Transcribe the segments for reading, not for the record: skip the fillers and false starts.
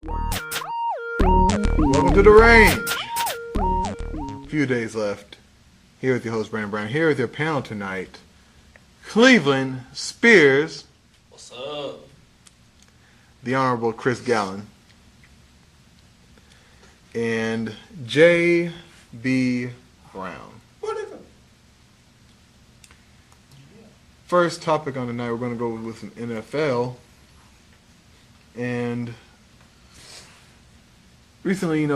Welcome to the range. Few days left. Here with your host Brandon Brown. Here with your panel tonight, Cleveland Spears. What's up? The Honorable Chris Gallen. And J.B. Brown. Whatever. First topic on tonight, we're going to go with some NFL. And recently,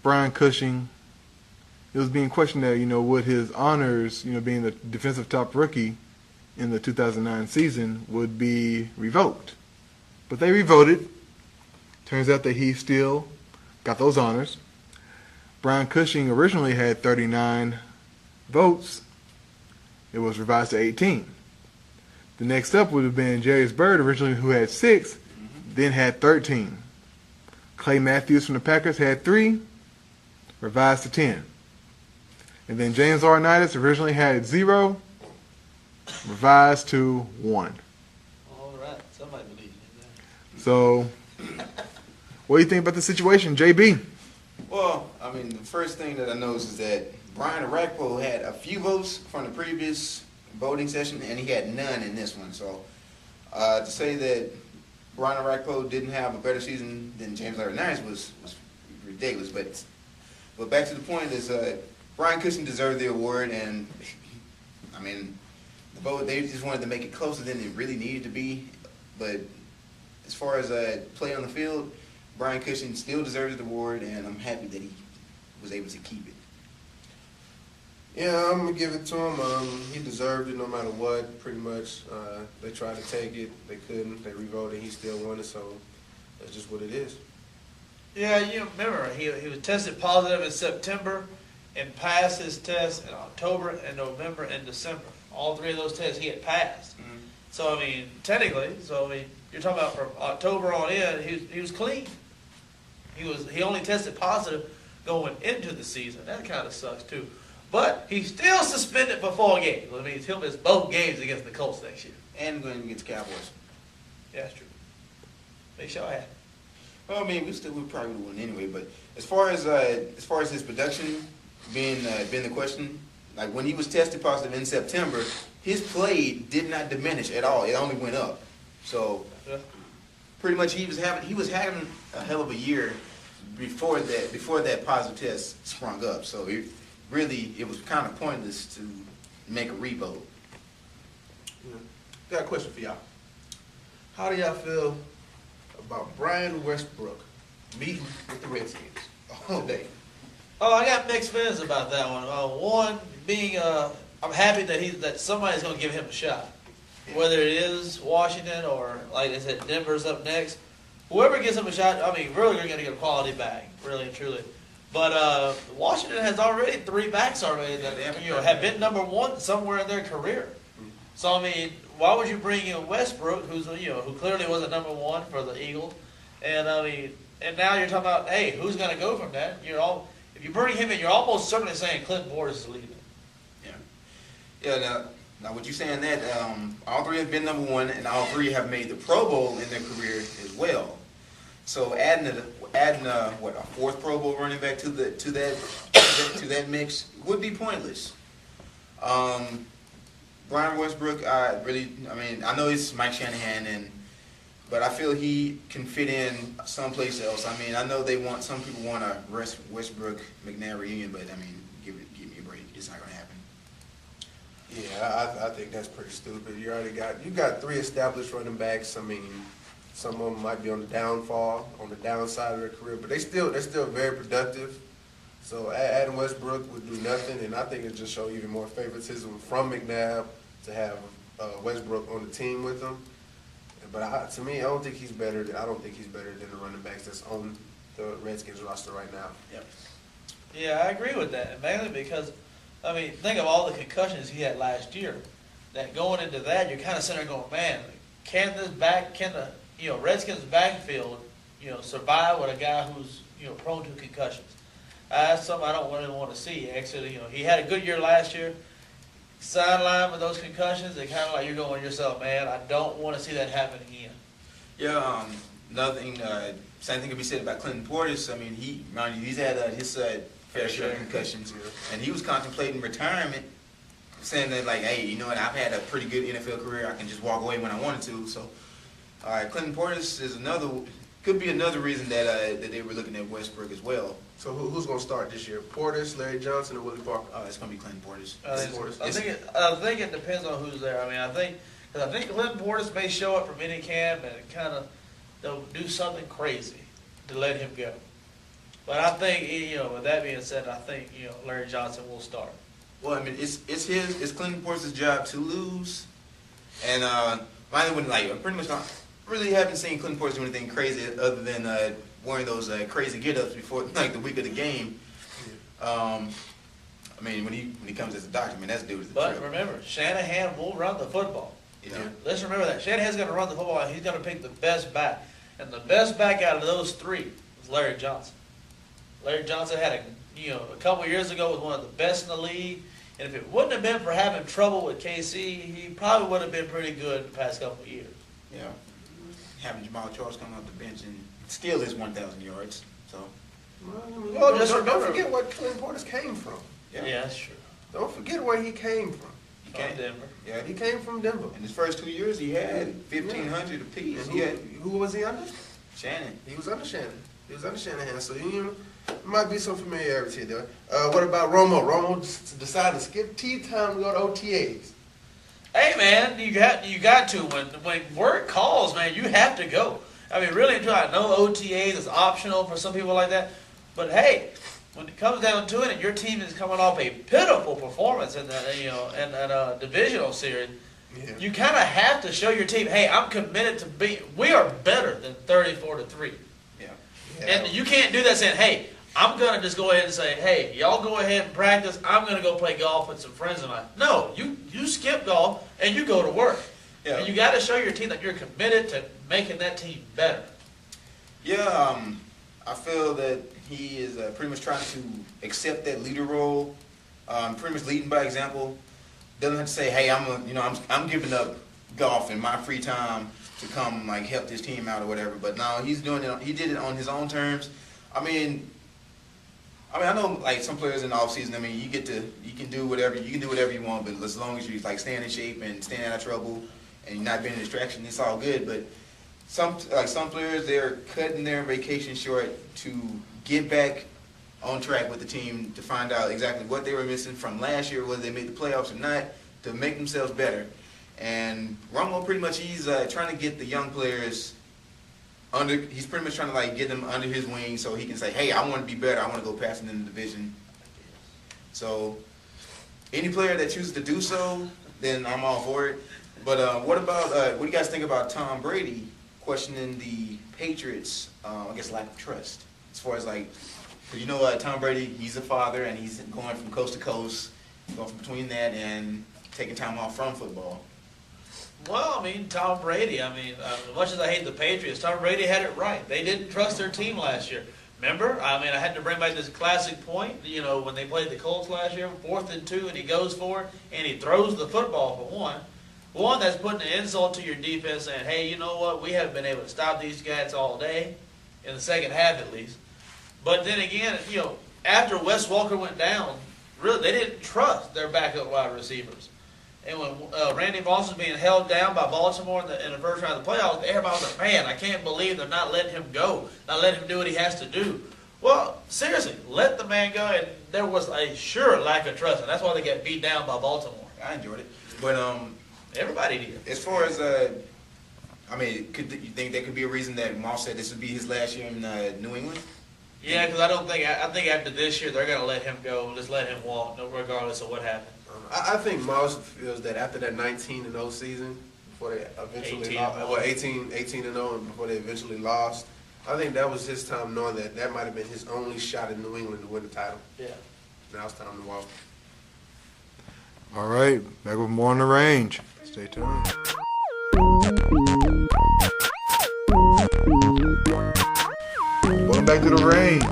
Brian Cushing, it was being questioned that, would his honors, being the defensive top rookie in the 2009 season, would be revoked. But they revoted. Turns out that he still got those honors. Brian Cushing originally had 39 votes. It was revised to 18. The next up would have been Jarius Byrd, originally who had 6, then had 13. Clay Matthews from the Packers had 3, revised to 10. And then James Laurinaitis originally had 0, revised to 1. All right, somebody believes in that. So, what do you think about the situation, JB? Well, the first thing that I noticed is that Brian Arakpo had a few votes from the previous voting session, and he had none in this one. So, to say that Brian Arakpo didn't have a better season than James Laurinaitis was ridiculous. But back to the point is, Brian Cushing deserved the award, and the vote, they just wanted to make it closer than it really needed to be. But as far as play on the field, Brian Cushing still deserves the award, and I'm happy that he was able to keep it. Yeah, I'm going to give it to him. He deserved it no matter what, pretty much. They tried to take it. They couldn't. They revoted. He still won it, so that's just what it is. Yeah, you remember, he was tested positive in September and passed his test in October and November and December. All 3 of those tests he had passed. Mm-hmm. So, technically, you're talking about from October on in, he was clean. He only tested positive going into the season. That kind of sucks, too. But he's still suspended for 4 games. That means he'll miss both games against the Colts next year. And going against the Cowboys. Yeah, that's true. They sure have. Well, we probably would have won anyway. But as far as his production being the question, like when he was tested positive in September, his play did not diminish at all. It only went up. So pretty much he was having a hell of a year before that positive test sprung up. So it was kind of pointless to make a revote. Yeah. Got a question for y'all. How do y'all feel about Brian Westbrook meeting with the Redskins today? Oh, I got mixed feelings about that one. One being, I'm happy that somebody's going to give him a shot, whether it is Washington or, like I said, Denver's up next. Whoever gives him a shot, really they're going to get a quality back, really and truly. But Washington has already 3 backs already that have been number 1 somewhere in their career. So why would you bring in Westbrook, who clearly wasn't number 1 for the Eagles, and and now you're talking about, hey, who's going to go from that? If you bring him in, you're almost certainly saying Clint Board is leaving. Yeah. Now what you're saying that all 3 have been number 1, and all 3 have made the Pro Bowl in their career as well. So adding a 4th Pro Bowl running back to that mix would be pointless. Brian Westbrook, I know he's Mike Shanahan, but I feel he can fit in someplace else. I know some people want a Westbrook McNair reunion, but give me a break. It's not going to happen. Yeah, I think that's pretty stupid. You got 3 established running backs. Some of them might be on the downside of their career, but they're still very productive. So adding Westbrook would do nothing, and I think it just show even more favoritism from McNabb to have Westbrook on the team with him. But to me, I don't think he's better than the running backs that's on the Redskins roster right now. Yep. Yeah, I agree with that, mainly because think of all the concussions he had last year. That going into that, you're kind of sitting there going, man, can the Redskins backfield survive with a guy who's prone to concussions? That's something I don't really want to see. Actually, he had a good year last year. Sideline with those concussions, they kind of like you're going yourself, man. I don't want to see that happen again. Yeah, nothing. Same thing could be said about Clinton Portis. I mean, he's had his fair share of concussions, and he was contemplating retirement, saying that like, hey, you know what? I've had a pretty good NFL career. I can just walk away when I wanted to. So, Clinton Portis is could be another reason that they were looking at Westbrook as well. So who's going to start this year? Portis, Larry Johnson, or Willie Parker? It's going to be Clinton Portis. I think it depends on who's there. I mean, I think Clinton Portis may show up for minicamp and kind of they'll do something crazy to let him go. But I think, you know, with that being said, I think, you know, Larry Johnson will start. Well, I mean, it's Clinton Portis' job to lose, and finally, when I pretty much really haven't seen Clinton Portis do anything crazy other than wearing those crazy get-ups before like the week of the game. I mean, when he comes as a doctor, I mean, that's dude is the But trip. remember, Shanahan will run the football. Yeah. Let's remember that. Shanahan's going to run the football, and he's going to pick the best back. And the best back out of those three was Larry Johnson. Larry Johnson had a couple of years ago was one of the best in the league. And if it wouldn't have been for having trouble with KC, he probably would have been pretty good the past couple of years. Yeah. Having Jamal Charles come off the bench and steal his 1,000 yards. So. Well, don't forget what Clinton Portis came from. Yeah, that's true. Don't forget where he came from. From Denver. Yeah, he came from Denver. In his first 2 years, he had 1,500 apiece. And who was he under? Shannon. He was under Shannon. So there might be some familiarity there. What about Romo? Romo decided to skip tea time and go to OTAs. Hey man, you got to when work calls, man, you have to go. I mean, really, I know OTAs is optional for some people like that, but hey, when it comes down to it, and your team is coming off a pitiful performance in that divisional series, you kind of have to show your team, hey, I'm committed to we are better than 34-3. Yeah. And you can't do that saying, hey, I'm going to just go ahead and say, hey, y'all go ahead and practice. I'm going to go play golf with some friends of mine. No, you skip golf and you go to work. Yeah. And you got to show your team that you're committed to making that team better. Yeah, I feel that he is pretty much trying to accept that leader role, pretty much leading by example. Doesn't have to say, hey, I'm giving up golf in my free time to come like help this team out or whatever. But no, he's doing it. He did it on his own terms. I mean, I know like some players in the off season. I mean, you can do whatever you want, but as long as you like staying in shape and staying out of trouble and you're not being a distraction, it's all good. But some players, they're cutting their vacation short to get back on track with the team to find out exactly what they were missing from last year, whether they made the playoffs or not, to make themselves better. And Romo pretty much he's trying to get the young players he's pretty much trying to like get them under his wing so he can say, hey, I want to be better. I want to go past them in the division. So any player that chooses to do so, then I'm all for it. But what do you guys think about Tom Brady questioning the Patriots, I guess, lack of trust? As far as like, because Tom Brady, he's a father and he's going from coast to coast, going from between that and taking time off from football. Well, I mean, Tom Brady, as much as I hate the Patriots, Tom Brady had it right. They didn't trust their team last year. Remember? I had to bring back this classic point, when they played the Colts last year, 4th and 2, and he goes for it, and he throws the football for one. One, that's putting an insult to your defense saying, hey, you know what, we haven't been able to stop these guys all day, in the second half at least. But then again, after Wes Welker went down, really, they didn't trust their backup wide receivers. And when Randy Moss was being held down by Baltimore in the first round of the playoffs, everybody was like, man, I can't believe they're not letting him go, not letting him do what he has to do. Well, seriously, let the man go, and there was a sure lack of trust, and that's why they got beat down by Baltimore. I enjoyed it. But everybody did. As far as, you think that could be a reason that Moss said this would be his last year in New England? Yeah, because I think after this year, they're going to let him go, just let him walk, regardless of what happens. I think Moss feels that after that 19-0 season, before they eventually 18-0, and before they eventually lost, I think that was his time knowing that might have been his only shot in New England to win the title. Yeah. Now it's time to walk. All right, back with more on the range. Stay tuned. Welcome back to the range.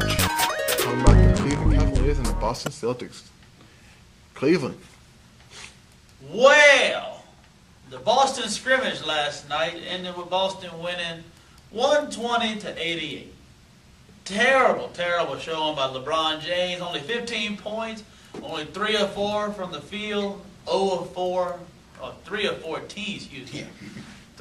Talking about the Cleveland Cavaliers and the Boston Celtics. Cleveland. Well, the Boston scrimmage last night ended with Boston winning 120 to 88. Terrible, terrible showing by LeBron James. Only 15 points, only 3 of 4 from the field, 0 of 4, or 3 of 14, excuse me.